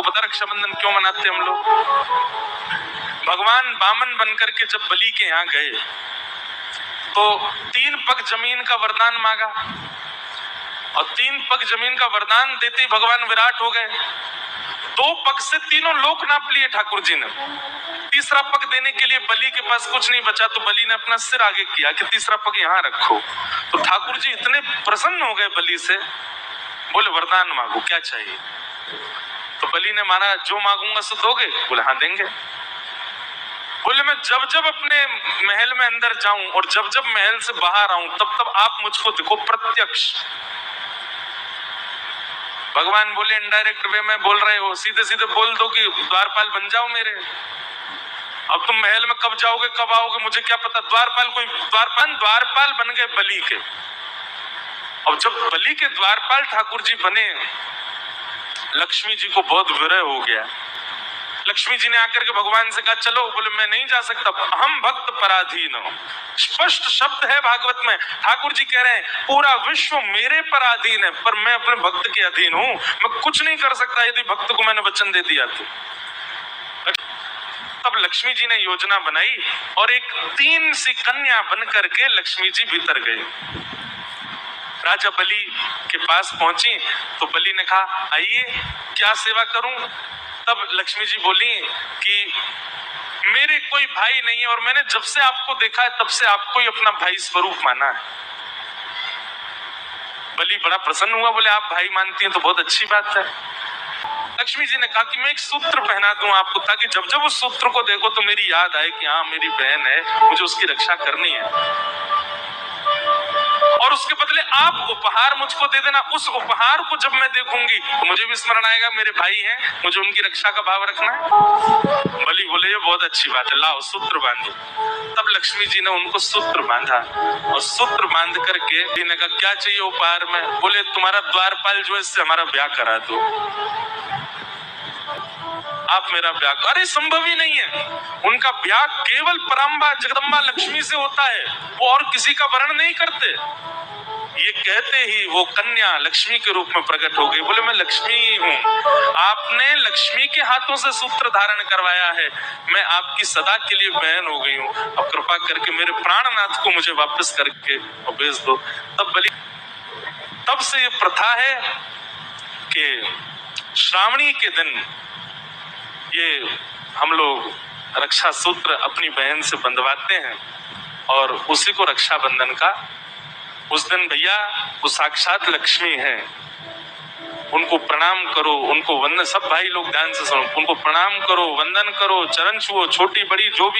पता रक्षाबंधन क्यों मनाते हैं हम लोग? भगवान वामन बनकर के जब बलि के यहाँ गए तो 3 पग जमीन का वरदान मांगा और 3 पग जमीन का वरदान देते ही भगवान विराट हो गए। 2 पग से तीनों लोक नाप लिए ठाकुर जी ने। तीसरा पग देने के लिए बलि के पास कुछ नहीं बचा तो बलि ने अपना सिर आगे किया कि तीसरा पग यहाँ रखो। तो ठाकुर जी इतने प्रसन्न हो गए बलि से, बोले वरदान मांगो, क्या चाहिए? तो बलि ने माना जो मांगूंगा सो दोगे? बोले हाँ देंगे। बोले मैं जब जब अपने महल में अंदर जाऊं और जब जब महल से बाहर आऊं तब तब आप मुझको देखो प्रत्यक्ष। भगवान बोले इनडायरेक्ट वे में बोल रहे हो, सीधे सीधे बोल दो कि द्वारपाल बन जाओ मेरे। अब तुम महल में कब जाओगे कब आओगे मुझे क्या पता। द्वारपाल बन गए बलि के। अब जब बलि के द्वारपाल ठाकुर जी बने, लक्ष्मी जी को बहुत विरह हो गया। लक्ष्मी जी ने आकर के भगवान से कहा चलो। बोले मैं नहीं जा सकता, हम भक्त पराधीन हो। स्पष्ट शब्द है भागवत में। ठाकुर जी कह रहे हैं पूरा विश्व मेरे पराधीन है पर मैं अपने भक्त के अधीन हूं। मैं कुछ नहीं कर सकता यदि भक्त को मैंने वचन दे दिया तो। तब लक्ष्मी जी ने योजना बनाई और एक 3 सी कन्या बन करके लक्ष्मी जी भीतर गए। राजा बलि के पास पहुंची तो बलि ने कहा आइए क्या सेवा करूं? तब लक्ष्मी जी बोली कि मेरे कोई भाई नहीं है और मैंने जब से आपको देखा है तब से आपको ही अपना भाई स्वरूप माना है। बलि बड़ा प्रसन्न हुआ, बोले आप भाई मानती हैं तो बहुत अच्छी बात है। लक्ष्मी जी ने कहा कि मैं एक सूत्र पहना दूं आपको ताकि जब जब उस सूत्र को देखो तो मेरी याद आए कि हाँ मेरी बहन है, मुझे उसकी रक्षा करनी है और उसके बदले आप उपहार मुझको दे देना। उस उपहार को जब मैं देखूंगी तो मुझे भी स्मरण आएगा मेरे भाई हैं, मुझे उनकी रक्षा का भाव रखना है। बलि बोले ये बहुत अच्छी बात है, लाओ सूत्र बांधो। तब लक्ष्मी जी ने उनको सूत्र बांधा और सूत्र बांध करके ने कहा क्या चाहिए उपहार में? बोले तुम्हारा द्वारपाल जो है इससे हमारा ब्याह करा दो, आप मेरा ब्याह। अरे संभव ही नहीं है, उनका ब्याह केवल पराम्बा जगदम्बा लक्ष्मी से होता है, वो और किसी का वर्ण नहीं करते। ये कहते ही वो कन्या लक्ष्मी के रूप में प्रकट हो गई। बोले मैं लक्ष्मी ही हूँ, आपने लक्ष्मी के हाथों से सूत्र धारण करवाया है, मैं आपकी सदा के लिए बहन हो गई हूँ। अब कृपा करके मेरे प्राणनाथ को मुझे वापस करके और भेज दो। तब से ये प्रथा है कि श्रावणी के दिन ये हम लोग रक्षा सूत्र अपनी बहन से बंधवाते हैं और उसी को रक्षाबंधन का उस दिन भैया वो साक्षात लक्ष्मी है, उनको प्रणाम करो, उनको वंदन। सब भाई लोग ध्यान से सुनो, उनको प्रणाम करो, वंदन करो, चरण छुओ, छोटी बड़ी जो भी